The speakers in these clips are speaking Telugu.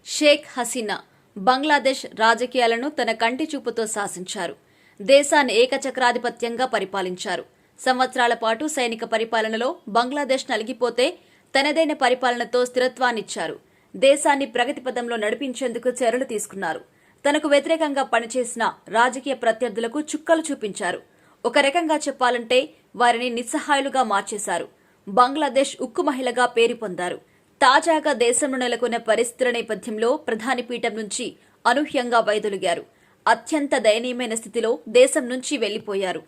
షేక్ హసీనా బంగ్లాదేశ్ రాజకీయాలను తన కంటి చూపుతో శాసించారు. దేశాన్ని ఏకచక్రాధిపత్యంగా పరిపాలించారు. సంవత్సరాల పాటు సైనిక పరిపాలనలో బంగ్లాదేశ్ నలిగిపోతే తనదైన పరిపాలనతో స్థిరత్వాన్నిచ్చారు. దేశాన్ని ప్రగతి పదంలో నడిపించేందుకు చర్యలు తీసుకున్నారు. తనకు వ్యతిరేకంగా పనిచేసిన రాజకీయ ప్రత్యర్థులకు చుక్కలు చూపించారు. ఒక రకంగా చెప్పాలంటే వారిని నిస్సహాయులుగా మార్చేశారు. బంగ్లాదేశ్ ఉక్కు మహిళగా పేరు పొందారు. తాజాగా దేశంలో నెలకొన్న పరిస్థితుల నేపథ్యంలో ప్రధాని పీఠం నుంచి అనూహ్యంగా వైదొలిగారు. అత్యంత దయనీయమైన స్థితిలో దేశం నుంచి వెళ్లిపోయారు.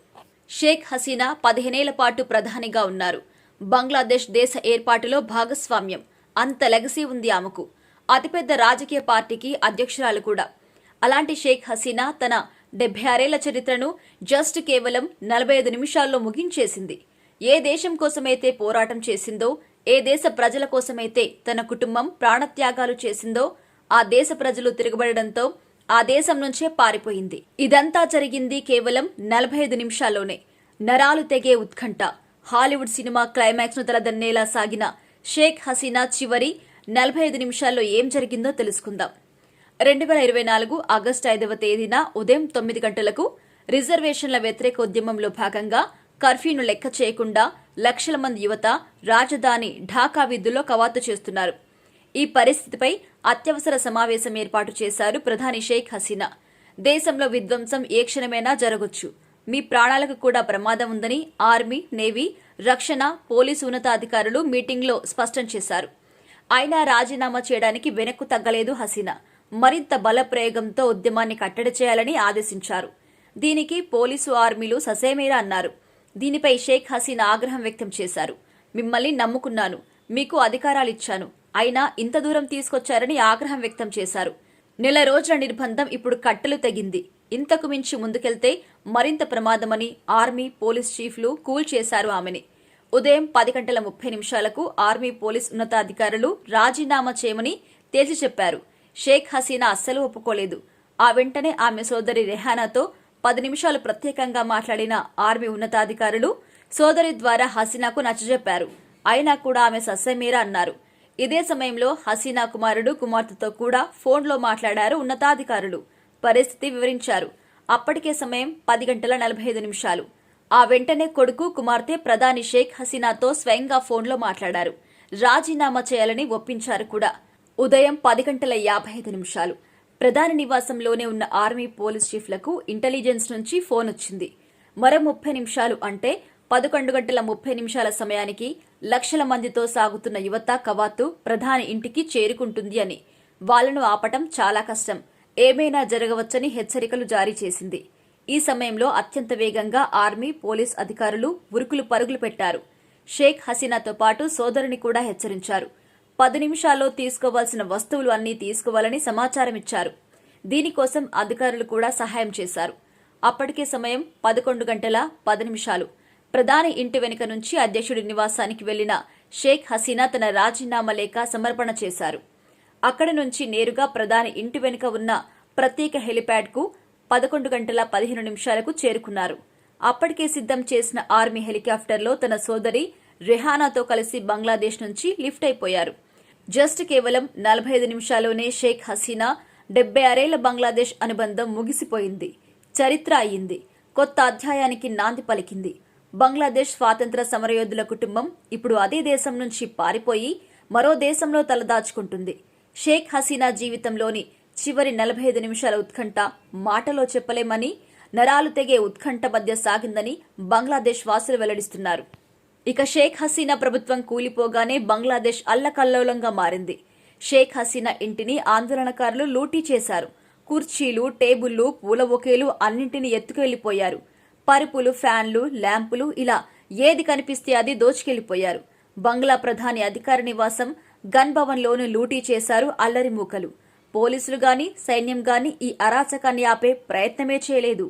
షేక్ హసీనా 15 ఏళ్ల పాటు ప్రధానిగా ఉన్నారు. బంగ్లాదేశ్ దేశ ఏర్పాటులో భాగస్వామ్యం, అంత లెగసీ ఉంది ఆమెకు. అతిపెద్ద రాజకీయ పార్టీకి అధ్యక్షురాలు కూడా. అలాంటి షేక్ హసీనా తన 76 ఏళ్ల చరిత్రను జస్ట్ కేవలం 45 నిమిషాల్లో ముగించేసింది. ఏ దేశం కోసమైతే పోరాటం చేసిందో, ఏ దేశ ప్రజల కోసమైతే తన కుటుంబం ప్రాణత్యాగాలు చేసిందో ఆ దేశ ప్రజలు తిరగబడడంతో ఆ దేశం నుంచే పారిపోయింది. ఇదంతా జరిగింది కేవలం 45 నిమిషాల్లోనే. నరాలు తెగే ఉత్కంఠ. హాలీవుడ్ సినిమా క్లైమాక్స్ ను తలదన్నేలా సాగిన షేక్ హసీనా చివరి 45 నిమిషాల్లో ఏం జరిగిందో తెలుసుకుందాం. 2024 ఆగస్టు 5వ తేదీన ఉదయం 9 గంటలకు రిజర్వేషన్ల వ్యతిరేక ఉద్యమంలో భాగంగా కర్ఫ్యూను లెక్క చేయకుండా లక్షల మంది యువత రాజధాని ఢాకా వీధుల్లో కవాతు చేస్తున్నారు. ఈ పరిస్థితిపై అత్యవసర సమావేశం ఏర్పాటు చేశారు ప్రధాని షేక్ హసీనా. దేశంలో విధ్వంసం ఏ క్షణమైనా జరగొచ్చు. మీ ప్రాణాలకు కూడా ప్రమాదం ఉందని ఆర్మీ, నేవీ, రక్షణ, పోలీసు ఉన్నతాధికారులు మీటింగ్లో స్పష్టం చేశారు. అయినా రాజీనామా చేయడానికి వెనక్కు తగ్గలేదు హసీనా. మరింత బల ప్రయోగంతో ఉద్యమాన్ని కట్టడి చేయాలని ఆదేశించారు. దీనికి పోలీసు, ఆర్మీలు ససేమేరా అన్నారు. దీనిపై షేక్ హసీనా ఆగ్రహం వ్యక్తం చేశారు. మిమ్మల్ని నమ్ముకున్నాను, మీకు అధికారాలిచ్చాను, అయినా ఇంత దూరం తీసుకొచ్చారని ఆగ్రహం వ్యక్తం చేశారు. నెల రోజుల నిర్బంధం ఇప్పుడు కట్టెలు తెగింది. ఇంతకు మించి ముందుకెళ్తే మరింత ప్రమాదమని ఆర్మీ, పోలీస్ చీఫ్లు కూల్ చేశారు ఆమెని. ఉదయం 10 గంటల 30 నిమిషాలకు ఆర్మీ, పోలీస్ ఉన్నతాధికారులు రాజీనామా చేయమని తేల్చి చెప్పారు. షేక్ హసీనా అస్సలు ఒప్పుకోలేదు. ఆ వెంటనే ఆమె సోదరి రెహానాతో 10 నిమిషాలు ప్రత్యేకంగా మాట్లాడిన ఆర్మీ ఉన్నతాధికారులు సోదరి ద్వారా హసీనాకు నచ్చజెప్పారు. అయినా కూడా ఆమె సస్సేమీరా అన్నారు. ఇదే సమయంలో హసీనా కుమారుడు, కుమార్తెతో కూడా ఫోన్లో మాట్లాడారు ఉన్నతాధికారులు. పరిస్థితి వివరించారు. అప్పటికే సమయం 10 గంటల 45 నిమిషాలు. ఆ వెంటనే కొడుకు, కుమార్తె ప్రధాని షేక్ హసీనాతో స్వయంగా ఫోన్లో మాట్లాడారు. రాజీనామా చేయాలని ఒప్పించారు కూడా. ఉదయం 10 గంటల 55 నిమిషాలు. ప్రధాని నివాసంలోనే ఉన్న ఆర్మీ, పోలీస్ చీఫ్లకు ఇంటెలిజెన్స్ నుంచి ఫోన్ వచ్చింది. మరో 30 నిమిషాలు అంటే 11 గంటల 30 నిమిషాల సమయానికి లక్షల మందితో సాగుతున్న యువత కవాతు ప్రధాని ఇంటికి చేరుకుంటుంది అని. వాళ్లను ఆపటం చాలా కష్టం, ఏమైనా జరగవచ్చని హెచ్చరికలు జారీ చేసింది. ఈ సమయంలో అత్యంత వేగంగా ఆర్మీ, పోలీస్ అధికారులు ఉరుకులు పరుగులు పెట్టారు. షేక్ హసీనాతో పాటు సోదరుని కూడా హెచ్చరించారు. 10 నిమిషాల్లో తీసుకోవాల్సిన వస్తువులు అన్నీ తీసుకోవాలని సమాచారం ఇచ్చారు. దీనికోసం అధికారులు కూడా సహాయం చేశారు. అప్పటికే సమయం 11 గంటల 10 నిమిషాలు. ప్రధాని ఇంటి వెనుక నుంచి అధ్యక్షుడి నివాసానికి వెళ్లిన షేక్ హసీనా తన రాజీనామా లేఖ సమర్పణ చేశారు. అక్కడి నుంచి నేరుగా ప్రధాని ఇంటి వెనుక ఉన్న ప్రత్యేక హెలిప్యాడ్కు 11 గంటల 15 నిమిషాలకు చేరుకున్నారు. అప్పటికే సిద్ధం చేసిన ఆర్మీ హెలికాప్టర్లో తన సోదరి రెహానాతో కలిసి బంగ్లాదేశ్ నుంచి లిఫ్ట్ అయిపోయారు. జస్ట్ కేవలం 45 నిమిషాల్లోనే షేక్ హసీనా 76 ఏళ్ల బంగ్లాదేశ్ అనుబంధం ముగిసిపోయింది. చరిత్ర అయ్యింది. కొత్త అధ్యాయానికి నాంది పలికింది. బంగ్లాదేశ్ స్వాతంత్ర సమరయోధుల కుటుంబం ఇప్పుడు అదే దేశం నుంచి పారిపోయి మరో దేశంలో తలదాచుకుంటుంది. షేక్ హసీనా జీవితంలోని చివరి 45 నిమిషాల ఉత్కంఠ మాటలో చెప్పలేమని, నరాలు తెగే ఉత్కంఠ మధ్య సాగిందని బంగ్లాదేశ్ వాసులు వెల్లడిస్తున్నారు. ఇక షేక్ హసీనా ప్రభుత్వం కూలిపోగానే బంగ్లాదేశ్ అల్లకల్లోలంగా మారింది. షేక్ హసీనా ఇంటిని ఆందోళనకారులు లూటీ చేశారు. కుర్చీలు, టేబుళ్లు, పూల బొకేలు అన్నింటినీ ఎత్తుకెళ్లిపోయారు. పరుపులు, ఫ్యాన్లు, ల్యాంపులు ఇలా ఏది కనిపిస్తే అది దోచుకెళ్లిపోయారు. బంగ్లా ప్రధాని అధికార నివాసం గన్ భవన్లోనూ లూటీ చేశారు అల్లరి మూకలు. పోలీసులు గాని, సైన్యం గాని ఈ అరాచకాన్ని ఆపే ప్రయత్నమే చేయలేదు.